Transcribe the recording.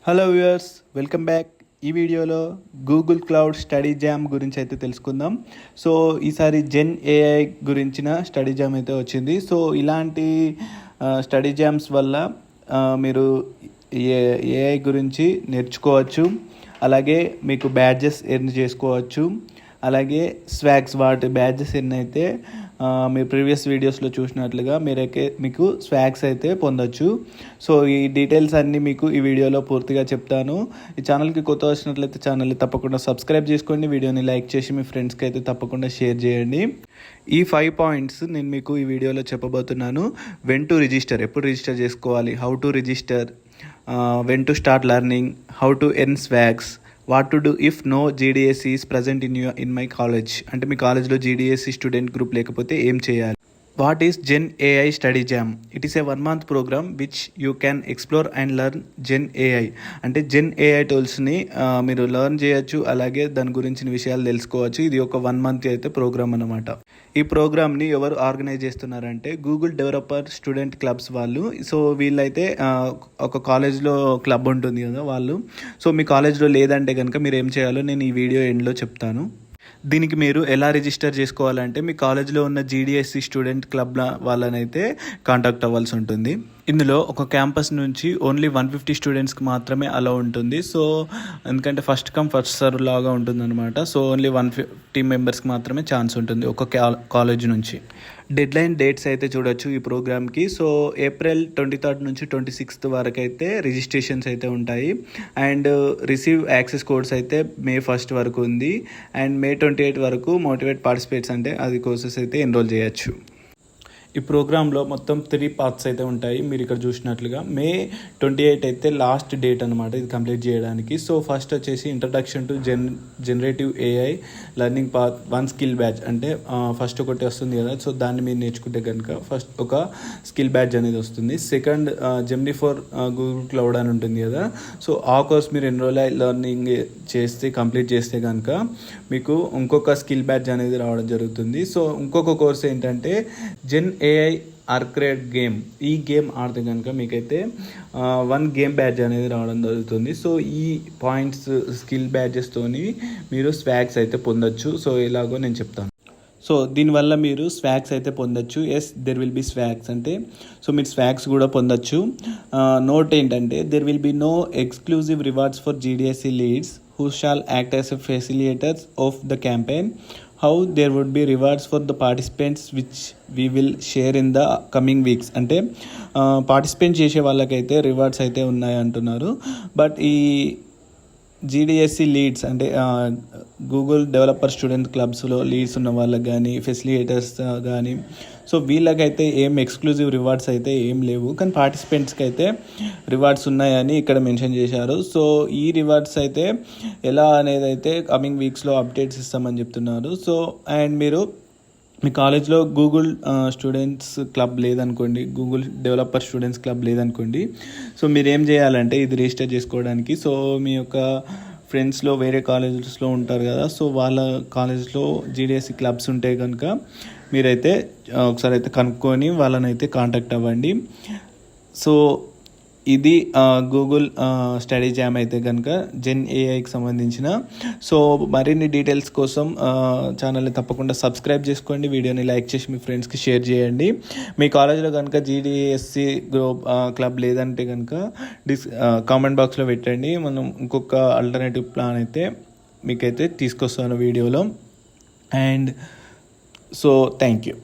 Hello viewers, welcome back. ఈ వీడియోలో Google cloud study jam గురించి అయితే తెలుసుకుందాం. సో ఈసారి జెన్ ఏఐ గురించిన స్టడీ జామ్ అయితే వచ్చింది. సో ఇలాంటి స్టడీ జామ్స్ వల్ల మీరు ఏఐ గురించి నేర్చుకోవచ్చు. అలాగే మీకు బ్యాడ్జెస్ ఎర్న్ చేసుకోవచ్చు. అలాగే స్వాగ్స్, వాటి బ్యాడ్జెస్ ఎన్ని అయితే మీరు ప్రీవియస్ వీడియోస్లో చూసినట్లుగా మీకు స్వాగ్స్ అయితే పొందొచ్చు. సో ఈ డీటెయిల్స్ అన్నీ మీకు ఈ వీడియోలో పూర్తిగా చెప్తాను. ఈ ఛానల్కి కొత్త వచ్చినట్లయితే ఛానల్ని తప్పకుండా సబ్స్క్రైబ్ చేసుకోండి. వీడియోని లైక్ చేసి మీ ఫ్రెండ్స్కి అయితే తప్పకుండా షేర్ చేయండి. ఈ 5 పాయింట్స్ నేను మీకు ఈ వీడియోలో చెప్పబోతున్నాను. వెన్ టు రిజిస్టర్, ఎప్పుడు రిజిస్టర్ చేసుకోవాలి, how to register, when to start learning, how to earn swags, what to do if no GDSC is present in my college. అంటే మీ కాలేజ్లో జీడిఎస్సీ స్టూడెంట్ గ్రూప్ లేకపోతే ఏం చేయాలి. What is Gen AI study jam? It is a 1 month program which you can explore and learn Gen AI. అంటే Gen AI టూల్స్ని మీరు learn చేయొచ్చు, అలాగే దాని గురించిన విషయాలు తెలుసుకోవచ్చు. ఇది ఒక 1 month అయితే ప్రోగ్రామ్ అనమాట. ఈ ప్రోగ్రామ్ని ఎవరు ఆర్గనైజ్ చేస్తున్నారంటే గూగుల్ డెవలపర్ స్టూడెంట్ క్లబ్స్ వాళ్ళు. సో వీళ్ళైతే ఒక కాలేజ్లో క్లబ్ ఉంటుంది కదా వాళ్ళు. సో మీ కాలేజ్లో లేదంటే కనుక మీరు ఏం చేయాలో నేను ఈ వీడియో ఎండ్లో చెప్తాను. దీనికి మీరు ఎలా రిజిస్టర్ చేసుకోవాలంటే మీ కాలేజ్లో ఉన్న జీడిఎస్సీ స్టూడెంట్ క్లబ్ వాళ్ళనైతే కాంటాక్ట్ అవ్వాల్సి ఉంటుంది. ఇందులో ఒక క్యాంపస్ నుంచి ఓన్లీ 150 స్టూడెంట్స్కి మాత్రమే అలా ఉంటుంది. సో ఎందుకంటే ఫస్ట్ కమ్ ఫస్ట్ సర్వ్ లాగా ఉంటుంది అనమాట. సో ఓన్లీ 150 మెంబర్స్కి మాత్రమే ఛాన్స్ ఉంటుంది ఒక కాలేజ్ నుంచి. డెడ్లైన్ డేట్స్ అయితే చూడొచ్చు ఈ ప్రోగ్రామ్కి. సో April 23rd నుంచి 26th వరకు అయితే రిజిస్ట్రేషన్స్ అయితే ఉంటాయి. అండ్ రిసీవ్ యాక్సెస్ కోడ్స్ అయితే May 1st వరకు ఉంది. అండ్ May 28 వరకు మోటివేట్ పార్టిసిపేట్స్ అంటే అది కోర్సెస్ అయితే ఎన్రోల్ చేయొచ్చు. ఈ ప్రోగ్రాంలో మొత్తం 3 parts అయితే ఉంటాయి. మీరు ఇక్కడ చూసినట్లుగా May 28 అయితే లాస్ట్ డేట్ అనమాట ఇది కంప్లీట్ చేయడానికి. సో ఫస్ట్ వచ్చేసి introduction to generative AI learning path 1 skill batch. అంటే ఫస్ట్ ఒకటి వస్తుంది కదా, సో దాన్ని మీరు నేర్చుకుంటే కనుక ఫస్ట్ ఒక స్కిల్ బ్యాచ్ అనేది వస్తుంది. Second Gemini for Google cloud అని ఉంటుంది కదా. సో ఆ కోర్స్ మీరు ఎన్రోల్ అయ్యి లెర్నింగ్ చేస్తే కంప్లీట్ చేస్తే కనుక మీకు ఇంకొక స్కిల్ బ్యాచ్ అనేది రావడం జరుగుతుంది. సో ఇంకొక కోర్స్ ఏంటంటే జెన్ ఏఐ ఆర్క్రేడ్ గేమ్. ఈ గేమ్ ఆడితే కనుక మీకైతే 1 గేమ్ బ్యాడ్జ్ అనేది రావడం జరుగుతుంది. సో ఈ పాయింట్స్ స్కిల్ బ్యాడ్జెస్తోని మీరు స్వాగ్స్ అయితే పొందొచ్చు. సో ఎలాగో నేను చెప్తాను. సో దీనివల్ల మీరు స్వాగ్స్ అయితే పొందొచ్చు. దెర్ విల్ బి స్వాగ్స్ అంటే సో మీరు స్వాగ్స్ కూడా పొందొచ్చు. నోట్ ఏంటంటే there will be no exclusive rewards for GDSC leads who shall act as a facilitators of the campaign. How there would be rewards for the participants which we will share in the coming weeks. అంటే participate చేసే వాళ్ళకైతే rewards అయితే ఉన్నాయి అంటున్నారు. But ఈ జీడిఎస్సీ leads అంటే Google developer student క్లబ్స్లో leads ఉన్న వాళ్ళకి కానీ ఫెసిలిటేటర్స్ కానీ సో వీళ్ళకైతే ఏం ఎక్స్క్లూజివ్ రివార్డ్స్ అయితే ఏం లేవు. కానీ పార్టిసిపెంట్స్కి అయితే రివార్డ్స్ ఉన్నాయని ఇక్కడ మెన్షన్ చేశారు. సో ఈ రివార్డ్స్ అయితే ఎలా అనేది అయితే కమింగ్ వీక్స్లో అప్డేట్స్ ఇస్తామని చెప్తున్నారు. సో అండ్ మీరు మీ కాలేజ్లో గూగుల్ స్టూడెంట్స్ క్లబ్ లేదనుకోండి, గూగుల్ డెవలపర్ స్టూడెంట్స్ క్లబ్ లేదనుకోండి, సో మీరు ఏం చేయాలంటే ఇది రిజిస్టర్ చేసుకోవడానికి సో మీ యొక్క ఫ్రెండ్స్లో వేరే కాలేజెస్లో ఉంటారు కదా, సో వాళ్ళ కాలేజ్లో జీడిఎస్సీ క్లబ్స్ ఉంటే కనుక మీరైతే ఒకసారి అయితే కనుక్కొని వాళ్ళని అయితే కాంటాక్ట్ అవ్వండి. సో ఇది గూగుల్ స్టడీ జామ్ అయితే కనుక జెన్ ఏఐకి సంబంధించిన. సో మరిన్ని డీటెయిల్స్ కోసం ఛానల్ని తప్పకుండా సబ్స్క్రైబ్ చేసుకోండి. వీడియోని లైక్ చేసి మీ ఫ్రెండ్స్కి షేర్ చేయండి. మీ కాలేజ్లో కనుక జీడిఎస్సీ గ్రూప్ క్లబ్ లేదంటే కనుక కామెంట్ బాక్స్లో పెట్టండి. మనం ఇంకొక ఆల్టర్నేటివ్ ప్లాన్ అయితే మీకైతే తీసుకొస్తాను వీడియోలో. And so thank you.